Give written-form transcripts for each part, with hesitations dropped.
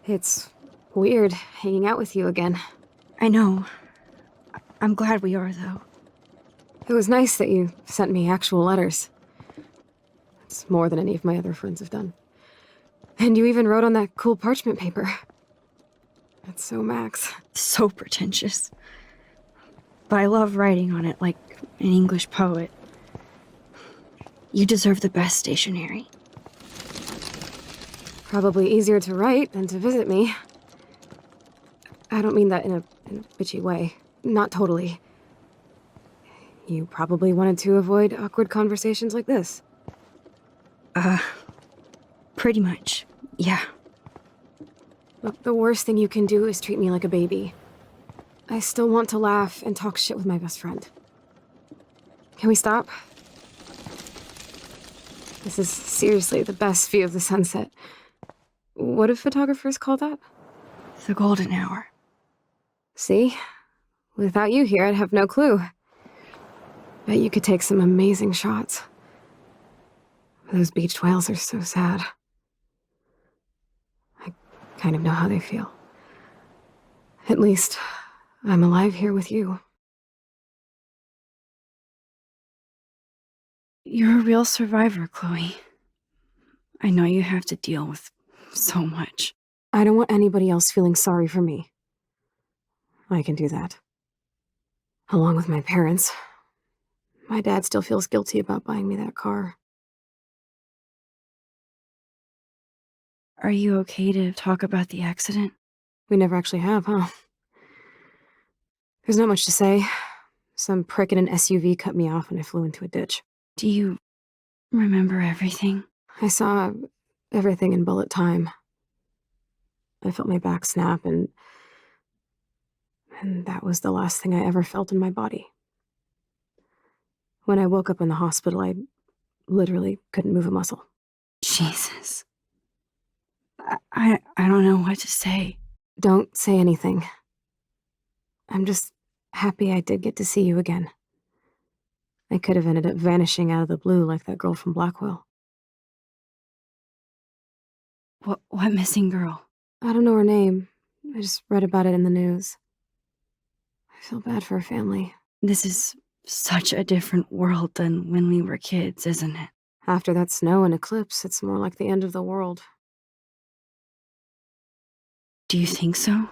It's weird hanging out with you again. I know. I'm glad we are, though. It was nice that you sent me actual letters. It's more than any of my other friends have done. And you even wrote on that cool parchment paper. That's so Max. So pretentious. But I love writing on it like an English poet. You deserve the best stationery. Probably easier to write than to visit me. I don't mean that in a bitchy way. Not totally. You probably wanted to avoid awkward conversations like this. Pretty much, yeah. Look, the worst thing you can do is treat me like a baby. I still want to laugh and talk shit with my best friend. Can we stop? This is seriously the best view of the sunset. What do photographers call that? The golden hour. See? Without you here, I'd have no clue. Bet you could take some amazing shots. Those beached whales are so sad. I kind of know how they feel. At least, I'm alive here with you. You're a real survivor, Chloe. I know you have to deal with so much. I don't want anybody else feeling sorry for me. I can do that. Along with my parents. My dad still feels guilty about buying me that car. Are you okay to talk about the accident? We never actually have, huh? There's not much to say. Some prick in an SUV cut me off and I flew into a ditch. Do you remember everything? I saw everything in bullet time. I felt my back snap and that was the last thing I ever felt in my body. When I woke up in the hospital, I literally couldn't move a muscle. Jesus. I don't know what to say. Don't say anything. I'm just happy I did get to see you again. I could have ended up vanishing out of the blue like that girl from Blackwell. What missing girl? I don't know her name. I just read about it in the news. I feel bad for her family. This is such a different world than when we were kids, isn't it? After that snow and eclipse, it's more like the end of the world. Do you think so?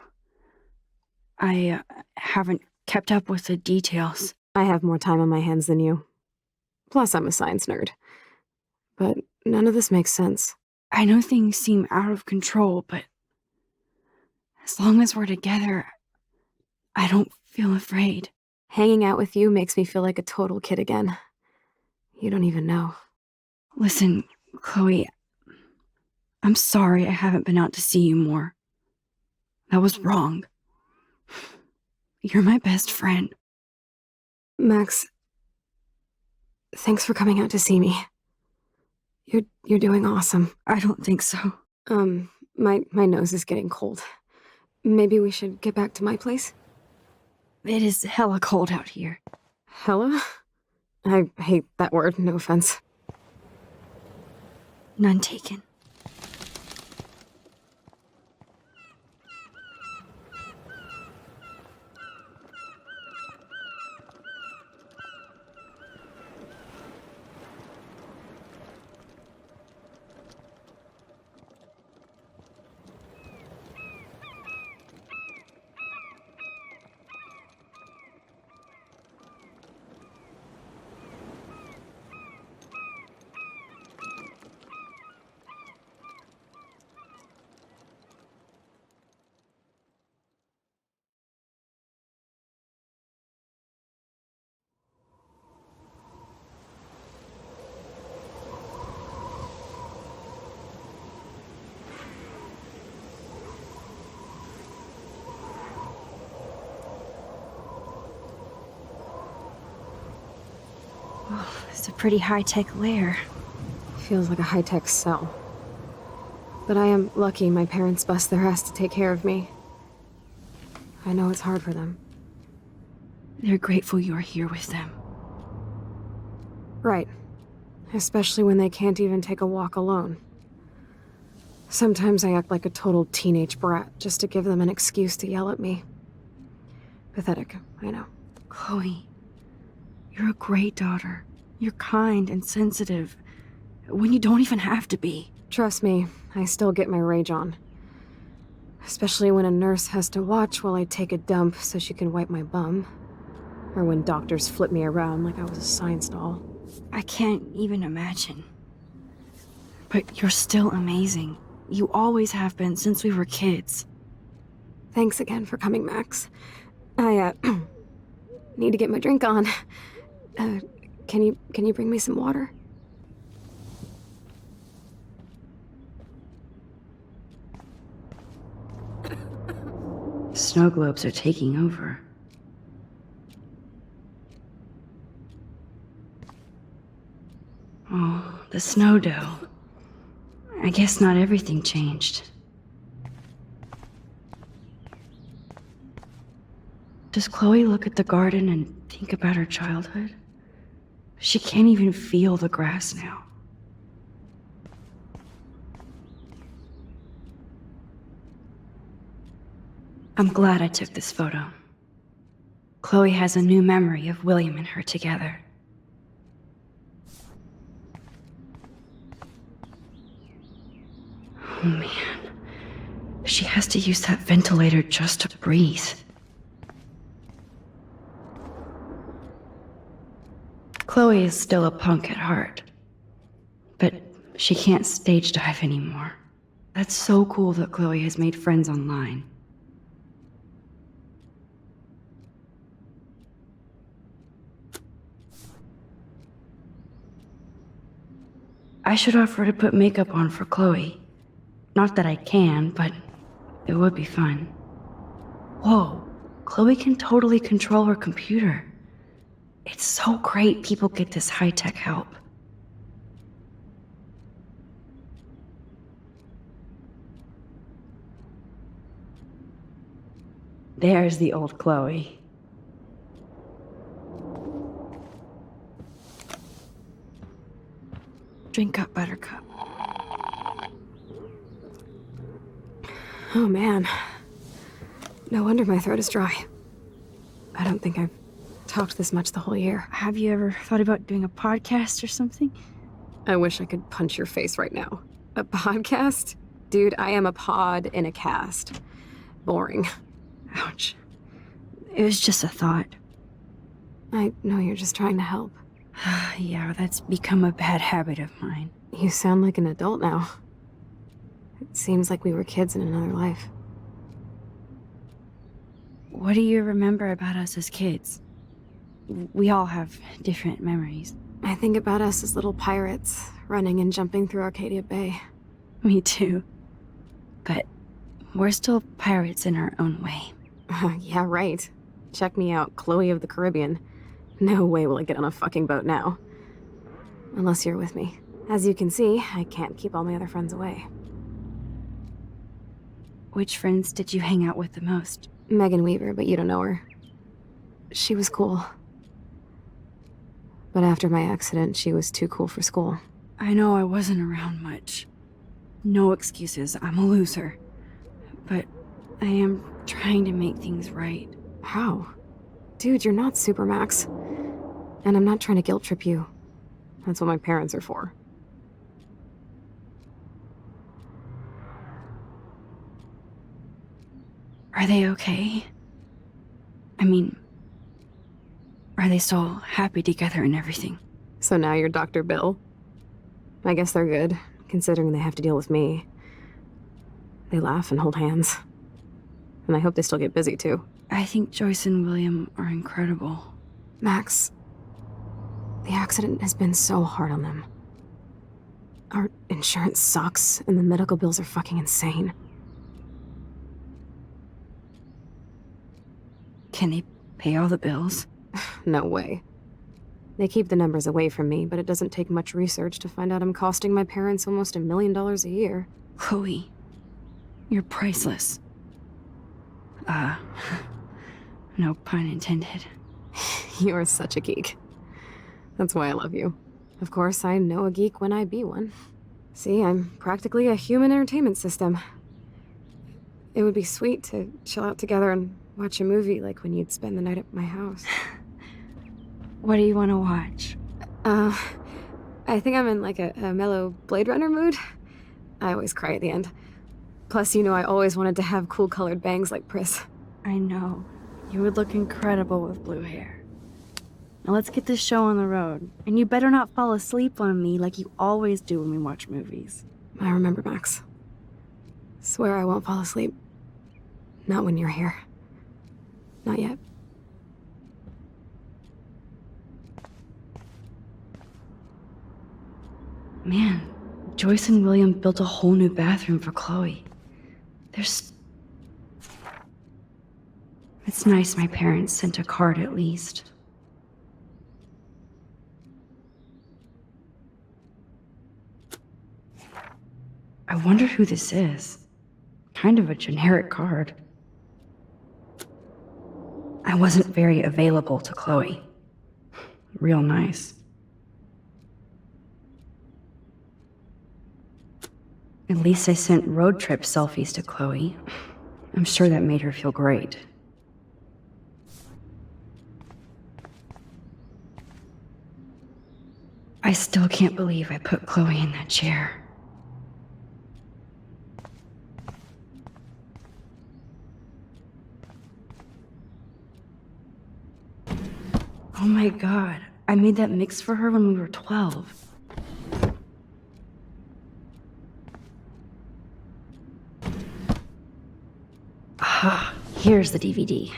I haven't kept up with the details. I have more time on my hands than you. Plus, I'm a science nerd. But none of this makes sense. I know things seem out of control, but as long as we're together, I don't feel afraid. Hanging out with you makes me feel like a total kid again. You don't even know. Listen, Chloe, I'm sorry I haven't been out to see you more. That was wrong. You're my best friend. Max, thanks for coming out to see me. You're doing awesome. I don't think so. My nose is getting cold. Maybe we should get back to my place? It is hella cold out here. Hella? I hate that word, no offense. None taken. It's a pretty high-tech lair. Feels like a high-tech cell. But I am lucky my parents bust their ass to take care of me. I know it's hard for them. They're grateful you're here with them. Right. Especially when they can't even take a walk alone. Sometimes I act like a total teenage brat just to give them an excuse to yell at me. Pathetic, I know. Chloe, you're a great daughter. You're kind and sensitive when you don't even have to be. Trust me, I still get my rage on. Especially when a nurse has to watch while I take a dump so she can wipe my bum. Or when doctors flip me around like I was a science doll. I can't even imagine. But you're still amazing. You always have been since we were kids. Thanks again for coming, Max. I, need to get my drink on. Can you bring me some water? Snow globes are taking over. Oh, the snow dough. I guess not everything changed. Does Chloe look at the garden and think about her childhood? She can't even feel the grass now. I'm glad I took this photo. Chloe has a new memory of William and her together. Oh man, she has to use that ventilator just to breathe. Chloe is still a punk at heart, but she can't stage dive anymore. That's so cool that Chloe has made friends online. I should offer to put makeup on for Chloe. Not that I can, but it would be fun. Whoa, Chloe can totally control her computer. It's so great people get this high-tech help. There's the old Chloe. Drink up, Buttercup. Oh man. No wonder my throat is dry. I don't think I've talked this much the whole year. Have you ever thought about doing a podcast or something? I wish I could punch your face right now. A podcast? Dude, I am a pod in a cast. Boring. Ouch. It was just a thought. I know you're just trying to help. Yeah, that's become a bad habit of mine. You sound like an adult now. It seems like we were kids in another life. What do you remember about us as kids? We all have different memories. I think about us as little pirates, running and jumping through Arcadia Bay. Me too. But we're still pirates in our own way. Yeah, right. Check me out, Chloe of the Caribbean. No way will I get on a fucking boat now. Unless you're with me. As you can see, I can't keep all my other friends away. Which friends did you hang out with the most? Megan Weaver, but you don't know her. She was cool. But after my accident, she was too cool for school. I know I wasn't around much. No excuses, I'm a loser. But I am trying to make things right. How? Dude, you're not Super Max. And I'm not trying to guilt trip you. That's what my parents are for. Are they okay? I mean, are they still happy together and everything? So now you're Dr. Bill? I guess they're good, considering they have to deal with me. They laugh and hold hands. And I hope they still get busy, too. I think Joyce and William are incredible. Max, the accident has been so hard on them. Our insurance sucks, and the medical bills are fucking insane. Can they pay all the bills? No way. They keep the numbers away from me, but it doesn't take much research to find out I'm costing my parents almost $1 million a year. Chloe, you're priceless. No pun intended. You are such a geek. That's why I love you. Of course, I know a geek when I be one. See, I'm practically a human entertainment system. It would be sweet to chill out together and watch a movie like when you'd spend the night at my house. What do you want to watch? I think I'm in like a mellow Blade Runner mood. I always cry at the end. Plus, you know, I always wanted to have cool colored bangs like Pris. I know. You would look incredible with blue hair. Now let's get this show on the road. And you better not fall asleep on me like you always do when we watch movies. I remember, Max. Swear I won't fall asleep. Not when you're here. Not yet. Man, Joyce and William built a whole new bathroom for Chloe. It's nice my parents sent a card at least. I wonder who this is. Kind of a generic card. I wasn't very available to Chloe. Real nice. At least I sent road trip selfies to Chloe. I'm sure that made her feel great. I still can't believe I put Chloe in that chair. Oh my god, I made that mix for her when we were 12. Ah, here's the DVD.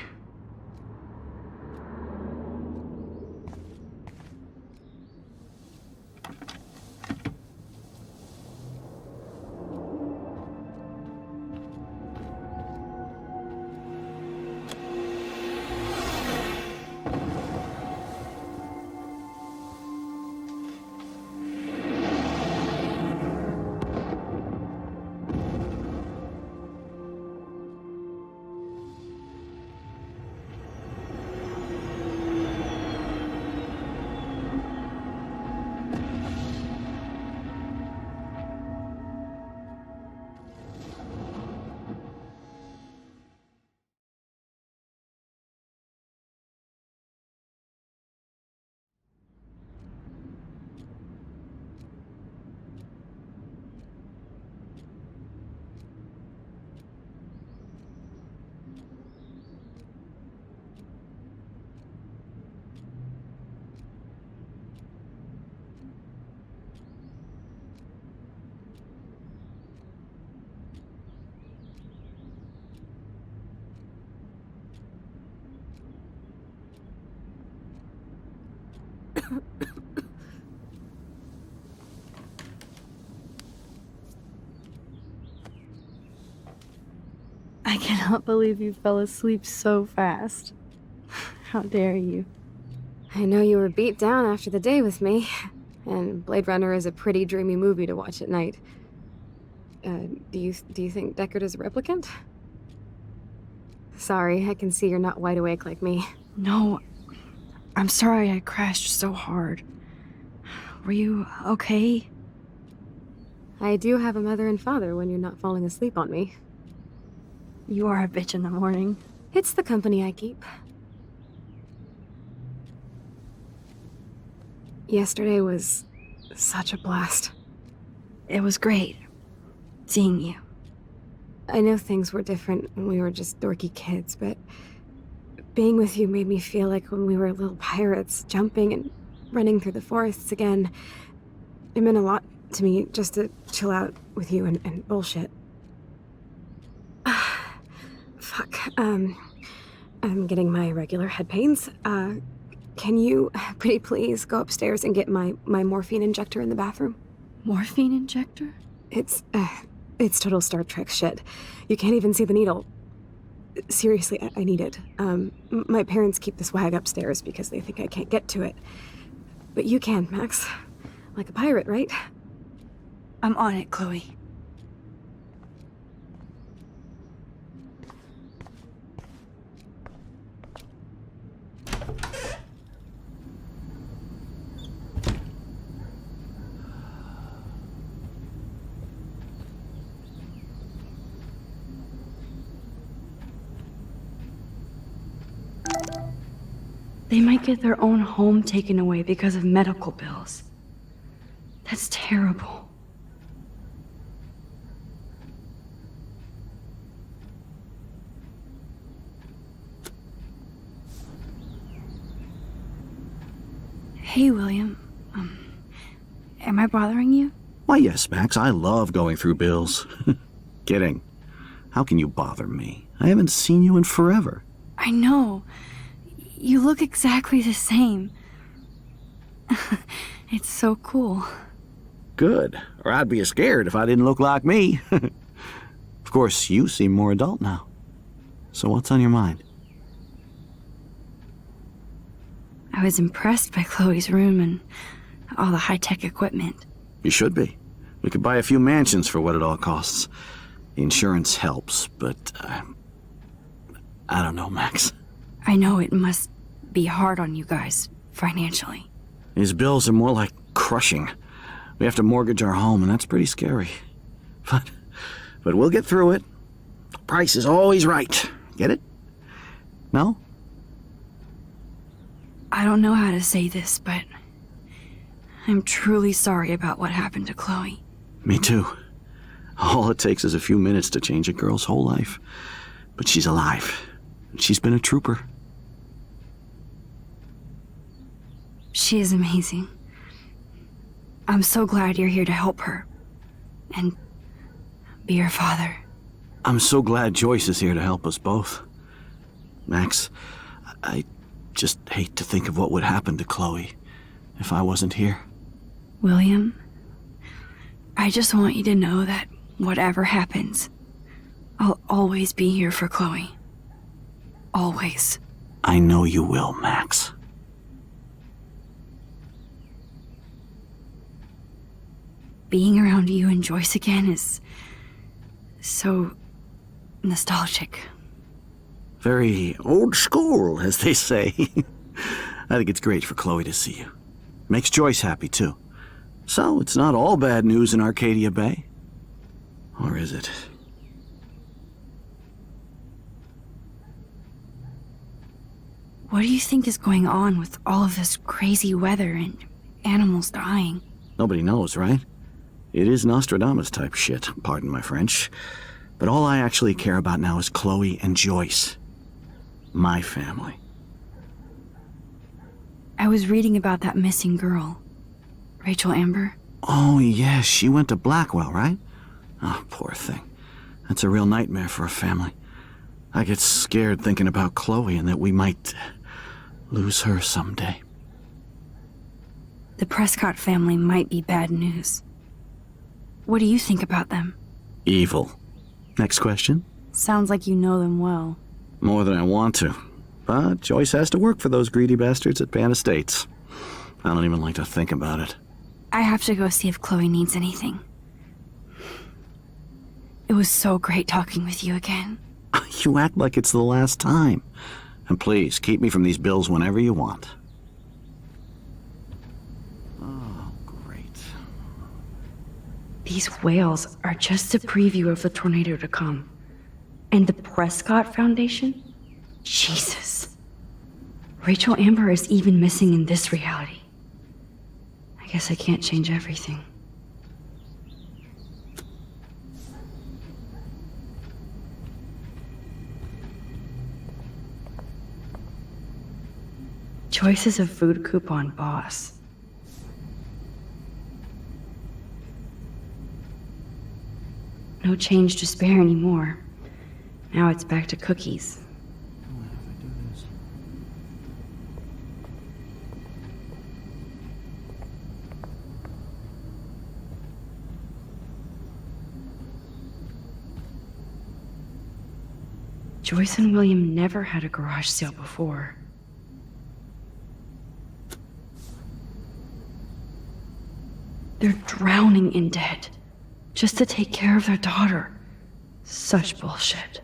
I cannot believe you fell asleep so fast. How dare you? I know you were beat down after the day with me, and Blade Runner is a pretty dreamy movie to watch at night. Do you think Deckard is a replicant? Sorry, I can see you're not wide awake like me. No, I'm sorry I crashed so hard. Were you okay? I do have a mother and father when you're not falling asleep on me. You are a bitch in the morning. It's the company I keep. Yesterday was such a blast. It was great seeing you. I know things were different when we were just dorky kids, but being with you made me feel like when we were little pirates, jumping and running through the forests again. It meant a lot to me just to chill out with you and bullshit. Fuck. I'm getting my regular head pains. Can you, pretty please, go upstairs and get my morphine injector in the bathroom? Morphine injector? It's total Star Trek shit. You can't even see the needle. Seriously, I need it. My parents keep the swag upstairs because they think I can't get to it. But you can, Max. Like a pirate, right? I'm on it, Chloe. They might get their own home taken away because of medical bills. That's terrible. Hey, William. Am I bothering you? Why, yes, Max. I love going through bills. Kidding. How can you bother me? I haven't seen you in forever. I know. You look exactly the same. It's so cool. Good. Or I'd be scared if I didn't look like me. Of course, you seem more adult now. So what's on your mind? I was impressed by Chloe's room and all the high-tech equipment. You should be. We could buy a few mansions for what it all costs. The insurance helps, but I don't know, Max. I know it must be hard on you guys, financially. These bills are more like crushing. We have to mortgage our home, and that's pretty scary. But we'll get through it. The price is always right. Get it? No? I don't know how to say this, but I'm truly sorry about what happened to Chloe. Me too. All it takes is a few minutes to change a girl's whole life. But she's alive. She's been a trooper. She is amazing. I'm so glad you're here to help her. And be her father. I'm so glad Joyce is here to help us both. Max, I just hate to think of what would happen to Chloe if I wasn't here. William, I just want you to know that whatever happens, I'll always be here for Chloe. Always. I know you will, Max. Being around you and Joyce again is so nostalgic. Very old school, as they say. I think it's great for Chloe to see you. Makes Joyce happy, too. So, it's not all bad news in Arcadia Bay. Or is it? What do you think is going on with all of this crazy weather and animals dying? Nobody knows, right? It is Nostradamus type shit, pardon my French. But all I actually care about now is Chloe and Joyce. My family. I was reading about that missing girl, Rachel Amber. Oh, yes, she went to Blackwell, right? Oh, poor thing. That's a real nightmare for a family. I get scared thinking about Chloe and that we might lose her someday. The Prescott family might be bad news. What do you think about them? Evil. Next question? Sounds like you know them well. More than I want to. But Joyce has to work for those greedy bastards at Pan Estates. I don't even like to think about it. I have to go see if Chloe needs anything. It was so great talking with you again. You act like it's the last time. And please, keep me from these bills whenever you want. Oh, great. These whales are just a preview of the tornado to come. And the Prescott Foundation? Jesus. Rachel Amber is even missing in this reality. I guess I can't change everything. Joyce is a food coupon boss. No change to spare anymore. Now it's back to cookies. Joyce and William never had a garage sale before. They're drowning in debt just to take care of their daughter. Such bullshit.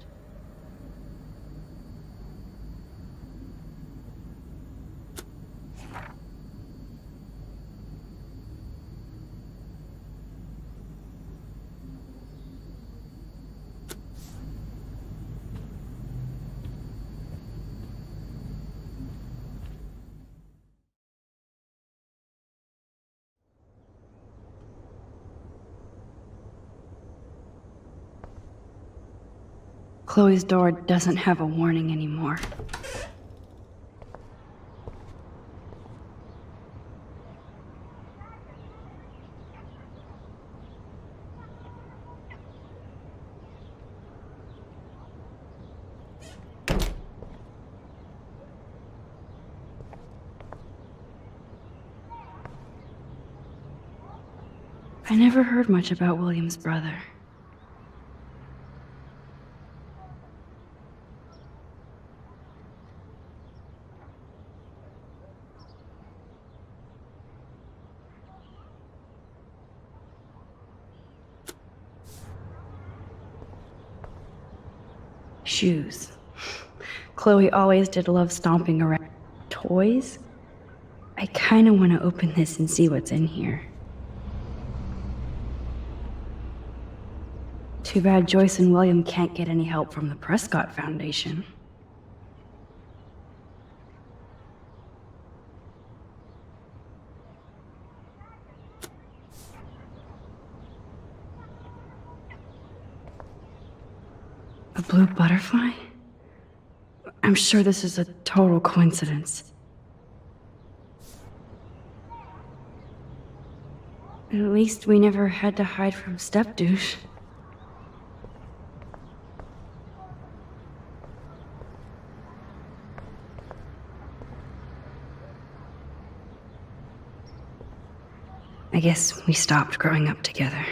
Chloe's door doesn't have a warning anymore. I never heard much about William's brother. Shoes. Chloe always did love stomping around. Toys? I kinda wanna open this and see what's in here. Too bad Joyce and William can't get any help from the Prescott Foundation. A blue butterfly? I'm sure this is a total coincidence. At least we never had to hide from step-douche. I guess we stopped growing up together.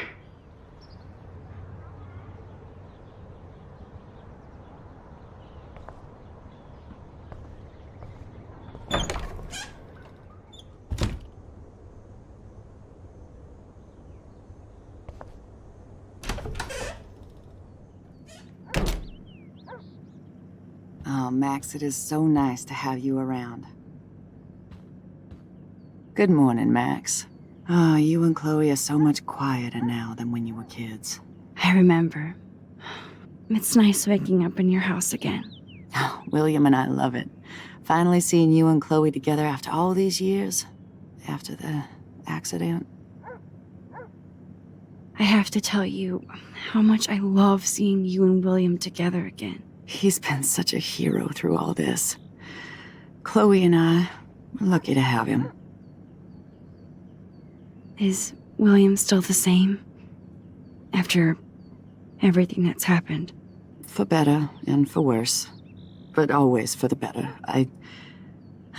Oh, Max, it is so nice to have you around. Good morning, Max. Oh, you and Chloe are so much quieter now than when you were kids. I remember. It's nice waking up in your house again. Oh, William and I love it. Finally seeing you and Chloe together after all these years. After the accident. I have to tell you how much I love seeing you and William together again. He's been such a hero through all this. Chloe and I, we're lucky to have him. Is William still the same? After everything that's happened? For better and for worse. But always for the better. I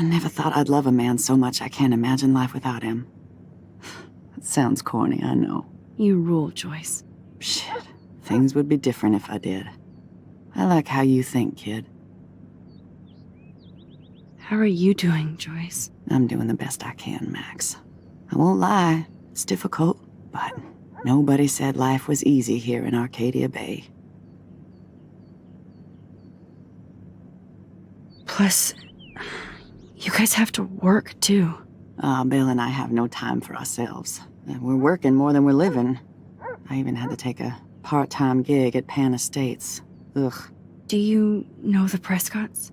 never thought I'd love a man so much I can't imagine life without him. Sounds corny, I know. You rule, Joyce. Shit. Things would be different if I did. I like how you think, kid. How are you doing, Joyce? I'm doing the best I can, Max. I won't lie, it's difficult, but nobody said life was easy here in Arcadia Bay. Plus, you guys have to work, too. Bill and I have no time for ourselves. We're working more than we're living. I even had to take a part-time gig at Pan Estates. Ugh. Do you know the Prescotts?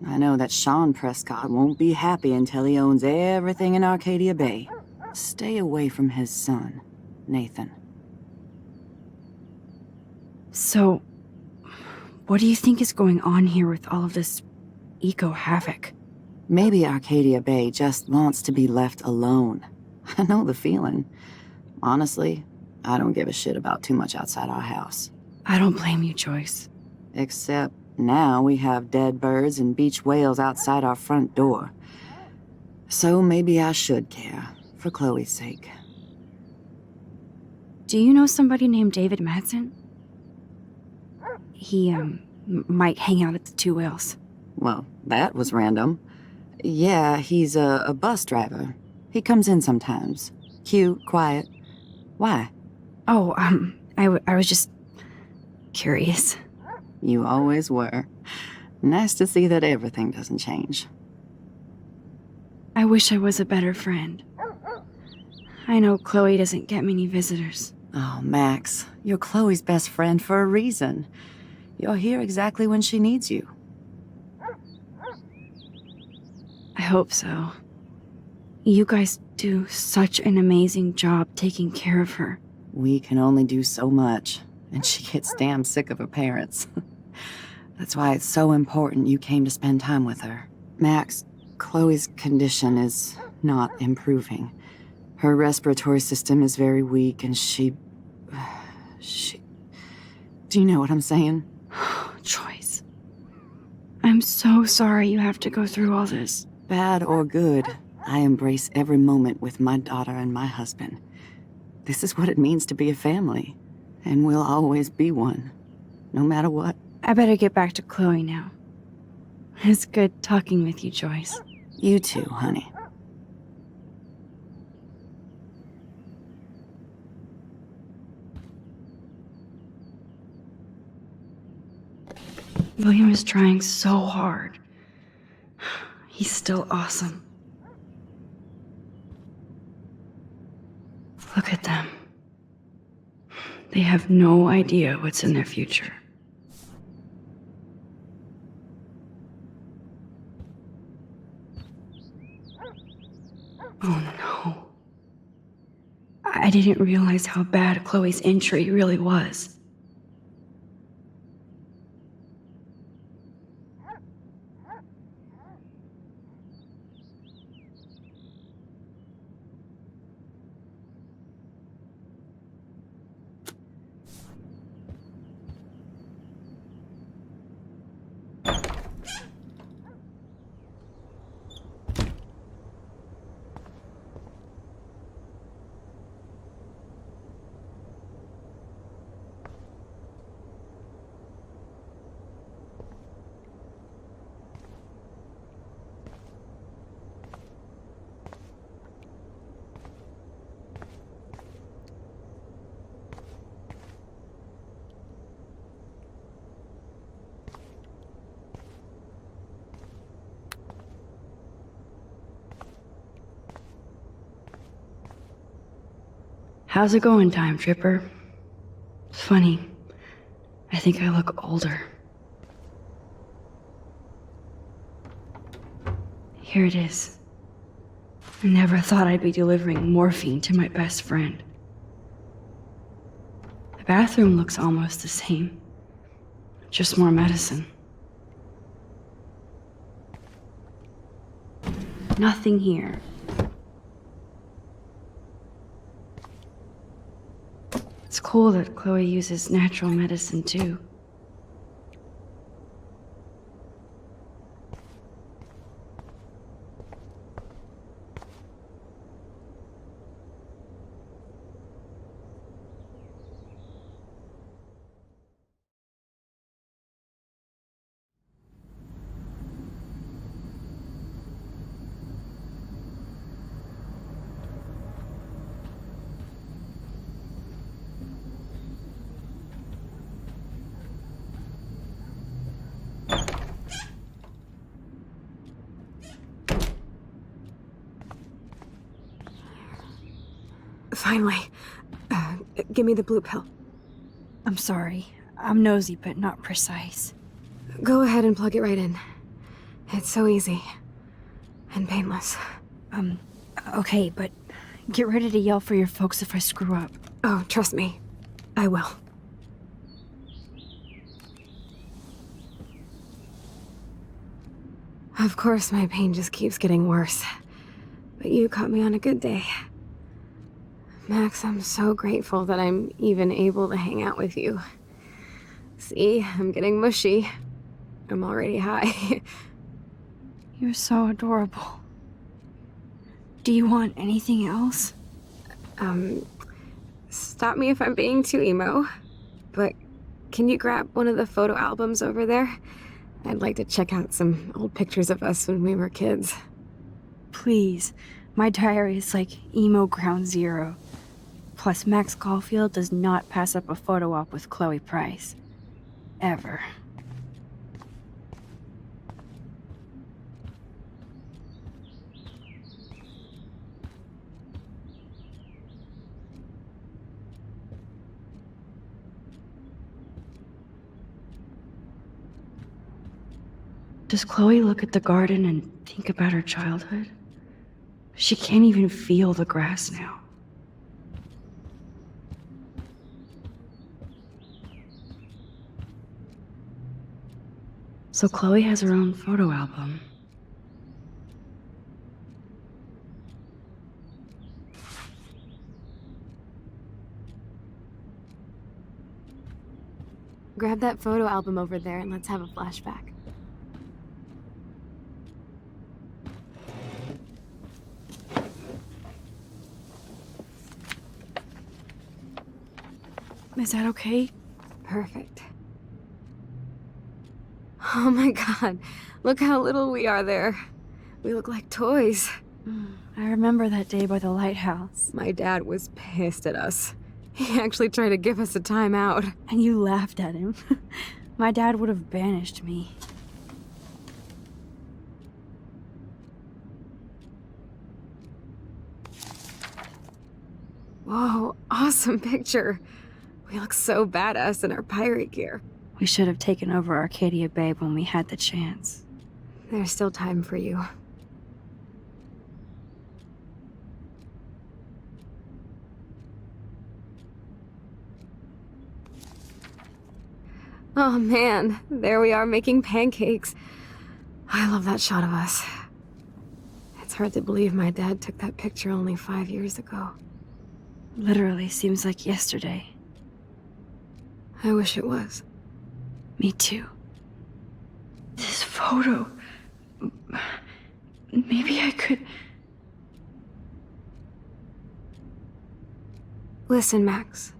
I know that Sean Prescott won't be happy until he owns everything in Arcadia Bay. Stay away from his son, Nathan. So, what do you think is going on here with all of this eco-havoc? Maybe Arcadia Bay just wants to be left alone. I know the feeling. Honestly, I don't give a shit about too much outside our house. I don't blame you, Joyce. Except now we have dead birds and beach whales outside our front door. So maybe I should care, for Chloe's sake. Do you know somebody named David Madsen? He, might hang out at the Two Whales. Well, that was random. Yeah, he's a bus driver. He comes in sometimes. Cute, quiet. Why? Oh, I was just curious. You always were. Nice to see that everything doesn't change. I wish I was a better friend. I know Chloe doesn't get many visitors. Oh, Max, you're Chloe's best friend for a reason. You're here exactly when she needs you. I hope so. You guys do such an amazing job taking care of her. We can only do so much, and she gets damn sick of her parents. That's why it's so important you came to spend time with her. Max, Chloe's condition is not improving. Her respiratory system is very weak, and she... Do you know what I'm saying? Joyce. I'm so sorry you have to go through all this. Bad or good, I embrace every moment with my daughter and my husband. This is what it means to be a family, and we'll always be one, no matter what. I better get back to Chloe now. It's good talking with you, Joyce. You too, honey. William is trying so hard. He's still awesome. Look at them. They have no idea what's in their future. Oh no. I didn't realize how bad Chloe's injury really was. How's it going, Time Tripper? It's funny. I think I look older. Here it is. I never thought I'd be delivering morphine to my best friend. The bathroom looks almost the same. Just more medicine. Nothing here. It's cool that Chloe uses natural medicine too. Finally. Give me the blue pill. I'm sorry. I'm nosy, but not precise. Go ahead and plug it right in. It's so easy. And painless. Okay, but get ready to yell for your folks if I screw up. Oh, trust me. I will. Of course, my pain just keeps getting worse. But you caught me on a good day. Max, I'm so grateful that I'm even able to hang out with you. See, I'm getting mushy. I'm already high. You're so adorable. Do you want anything else? Stop me if I'm being too emo, but can you grab one of the photo albums over there? I'd like to check out some old pictures of us when we were kids. Please. My diary is like emo ground zero. Plus, Max Caulfield does not pass up a photo op with Chloe Price. Ever. Does Chloe look at the garden and think about her childhood? She can't even feel the grass now. So Chloe has her own photo album. Grab that photo album over there and let's have a flashback. Is that okay? Perfect. Oh my god, look how little we are there. We look like toys. I remember that day by the lighthouse. My dad was pissed at us. He actually tried to give us a timeout. And you laughed at him. My dad would have banished me. Whoa, awesome picture. We look so badass in our pirate gear. We should have taken over Arcadia Bay when we had the chance. There's still time for you. Oh man, there we are making pancakes. I love that shot of us. It's hard to believe my dad took that picture only 5 years ago. Literally seems like yesterday. I wish it was. Me too. This photo... Maybe I could... Listen, Max.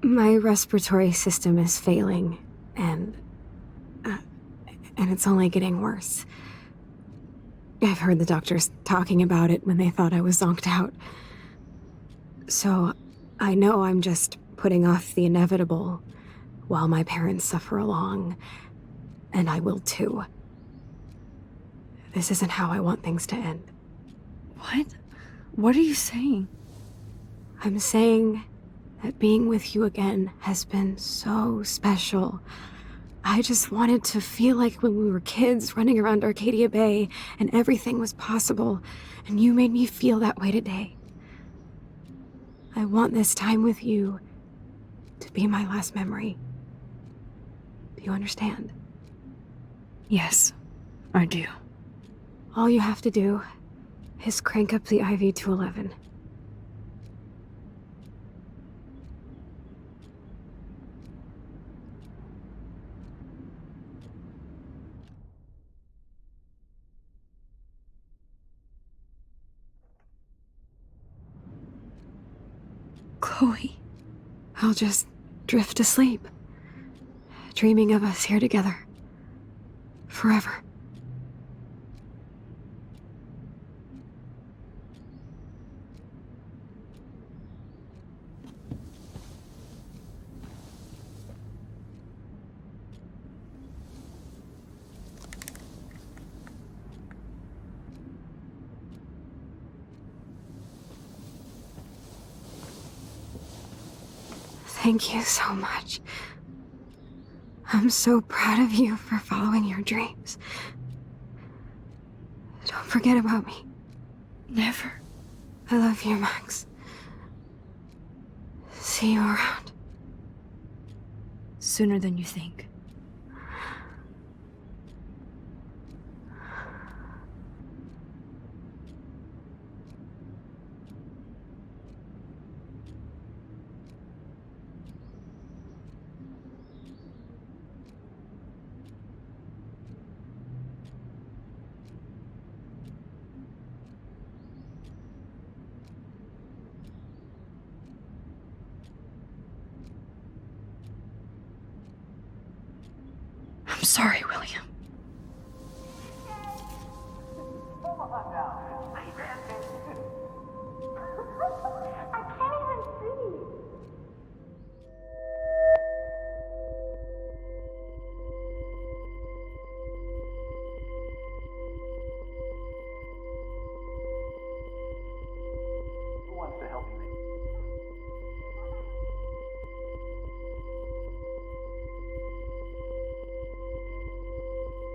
My respiratory system is failing, and it's only getting worse. I've heard the doctors talking about it when they thought I was zonked out. So, I know I'm just putting off the inevitable while my parents suffer along, and I will too. This isn't how I want things to end. What? What are you saying? I'm saying that being with you again has been so special. I just wanted to feel like when we were kids running around Arcadia Bay and everything was possible, and you made me feel that way today. I want this time with you to be my last memory. Do you understand? Yes, I do. All you have to do is crank up the IV to 11. Chloe. I'll just drift asleep, dreaming of us here together. Forever. Thank you so much. I'm so proud of you for following your dreams. Don't forget about me. Never. I love you, Max. See you around. Sooner than you think. I'm sorry, William. Who wants to help me make?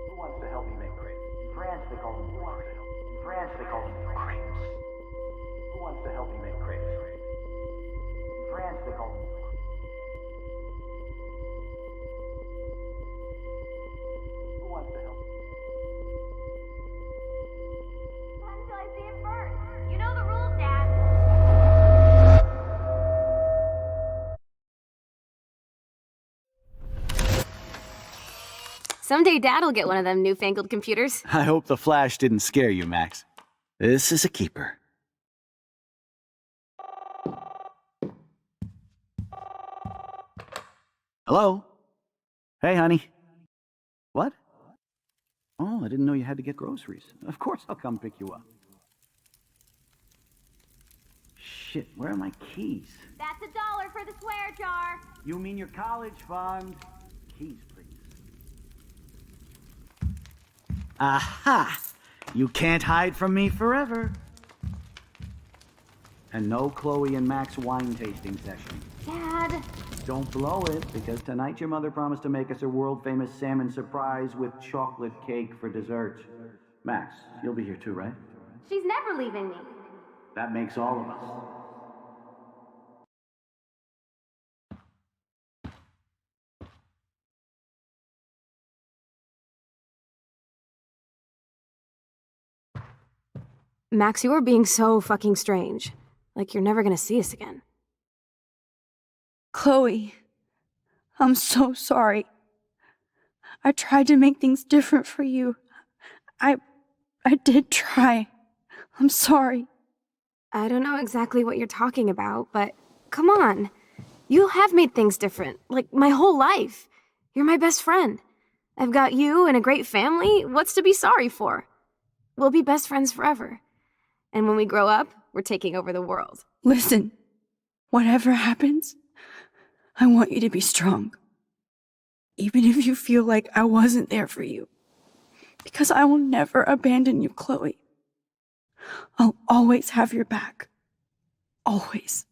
Who wants to help me make grapes? In France, they call them grapes. In France, they call them grapes. Who wants to help me make grapes? In France, they call them. Who wants to help? Not until I see it first. You know the rules, Dad. Someday Dad'll get one of them newfangled computers. I hope the flash didn't scare you, Max. This is a keeper. Hello? Hey, honey. What? Oh, I didn't know you had to get groceries. Of course I'll come pick you up. Shit, where are my keys? That's $1 for the swear jar. You mean your college fund? Keys, please. Aha! You can't hide from me forever. And no Chloe and Max wine tasting session. Dad. Don't blow it, because tonight your mother promised to make us a world-famous salmon surprise with chocolate cake for dessert. Max, you'll be here too, right? She's never leaving me. That makes all of us. Max, you are being so fucking strange. Like you're never gonna see us again. Chloe, I'm so sorry. I tried to make things different for you. I did try. I'm sorry. I don't know exactly what you're talking about, but come on. You have made things different, like my whole life. You're my best friend. I've got you and a great family. What's to be sorry for? We'll be best friends forever. And when we grow up, we're taking over the world. Listen, whatever happens, I want you to be strong. Even if you feel like I wasn't there for you. Because I will never abandon you, Chloe. I'll always have your back. Always.